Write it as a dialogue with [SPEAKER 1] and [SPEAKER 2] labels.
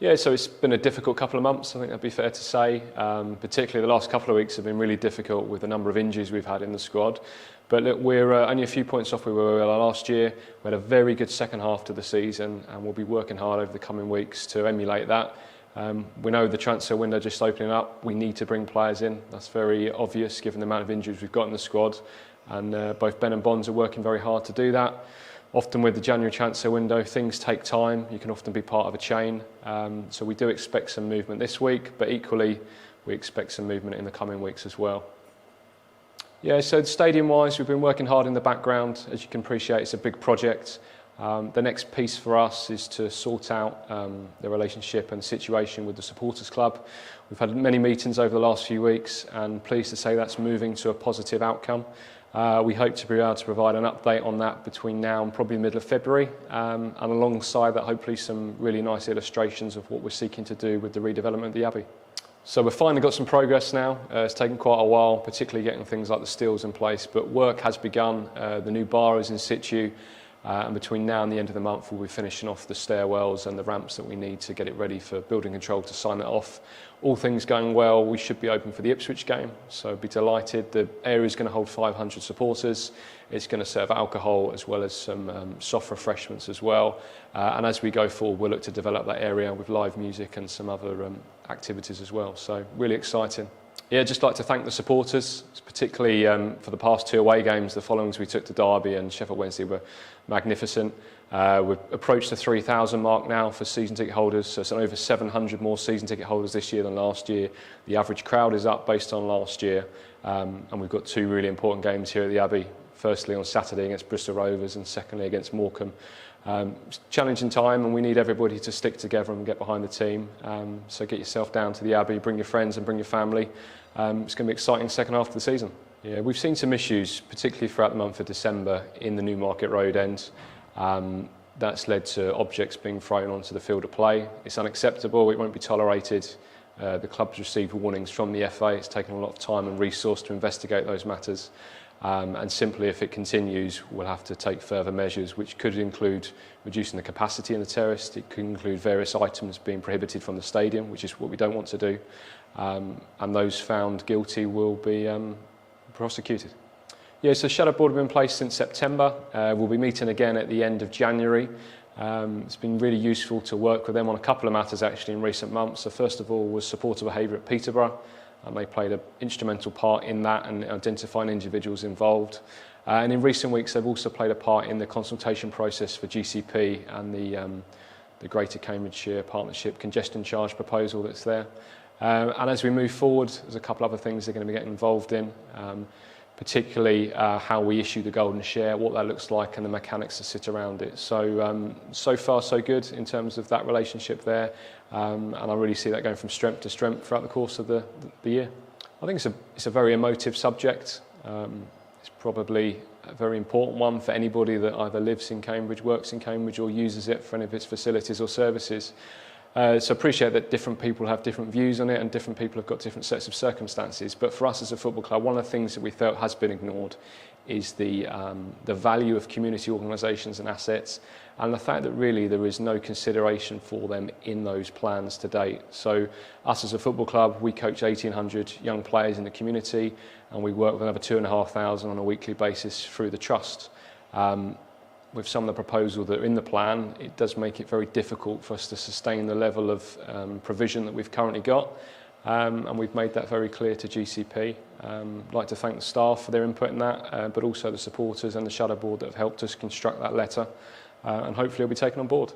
[SPEAKER 1] Yeah, so it's been a difficult couple of months, I think that'd be fair to say. Particularly the last couple of weeks have been really difficult with the number of injuries we've had in the squad. But look, we're only a few points off where we were last year. We had a very good second half to the season, and we'll be working hard over the coming weeks to emulate that. We know the transfer window just opening up. We need to bring players in. That's very obvious given the amount of injuries we've got in the squad. And both Ben and Bonds are working very hard to do that. Often with the January transfer window, things take time. You can often be part of a chain. So we do expect some movement this week, but equally we expect some movement in the coming weeks as well. Yeah, so stadium-wise, we've been working hard in the background. As you can appreciate, it's a big project. The next piece for us is to sort out the relationship and situation with the supporters club. We've had many meetings over the last few weeks, and pleased to say that's moving to a positive outcome. We hope to be able to provide an update on that between now and probably the middle of February, and alongside that hopefully some really nice illustrations of what we're seeking to do with the redevelopment of the Abbey. So we've finally got some progress now. It's taken quite a while, particularly getting things like the steels in place, but work has begun. The new bar is in situ, and between now and the end of the month we'll be finishing off the stairwells and the ramps that we need to get it ready for building control to sign it off. All things going well, we should be open for the Ipswich game, so be delighted. The area is going to hold 500 supporters. It's going to serve alcohol as well as some soft refreshments as well. And as we go forward, we'll look to develop that area with live music and some other activities as well. So really exciting. Yeah, just like to thank the supporters, particularly for the past 2 away games. The followings we took to Derby and Sheffield Wednesday were magnificent. We've approached the 3,000 mark now for season ticket holders, so it's over 700 more season ticket holders this year than last year. The average crowd is up based on last year, and we've got 2 really important games here at the Abbey. Firstly on Saturday against Bristol Rovers, and secondly against Morecambe. It's a challenging time, and we need everybody to stick together and get behind the team. So get yourself down to the Abbey, bring your friends and bring your family. It's going to be an exciting second half of the season. Yeah, we've seen some issues, particularly throughout the month of December in the Newmarket Road end. That's led to objects being thrown onto the field of play. It's unacceptable, it won't be tolerated. The club's received warnings from the FA. It's taken a lot of time and resource to investigate those matters. And simply, if it continues, we'll have to take further measures, which could include reducing the capacity in the terrace. It could include various items being prohibited from the stadium, which is what we don't want to do. And those found guilty will be prosecuted. Yeah, so Shadow Board have been in place since September. We'll be meeting again at the end of January. It's been really useful to work with them on a couple of matters actually in recent months. So first of all was supporter behaviour at Peterborough. And they played an instrumental part in that and identifying individuals involved. And in recent weeks, they've also played a part in the consultation process for GCP and the Greater Cambridgeshire Partnership congestion charge proposal that's there. And as we move forward, there's a couple other things they're going to be getting involved in, particularly how we issue the golden share, what that looks like, and the mechanics that sit around it. So, so far so good in terms of that relationship there. And I really see that going from strength to strength throughout the course of the year. I think it's a very emotive subject. It's probably a very important one for anybody that either lives in Cambridge, works in Cambridge, or uses it for any of its facilities or services. So appreciate that different people have different views on it and different people have got different sets of circumstances. But for us as a football club, one of the things that we felt has been ignored is the value of community organisations and assets, and the fact that really there is no consideration for them in those plans to date. So us as a football club, we coach 1,800 young players in the community, and we work with another 2,500 on a weekly basis through the trust. With some of the proposals that are in the plan, it does make it very difficult for us to sustain the level of provision that we've currently got. And we've made that very clear to GCP. I'd like to thank the staff for their input in that, but also the supporters and the Shadow Board that have helped us construct that letter. And hopefully it'll be taken on board.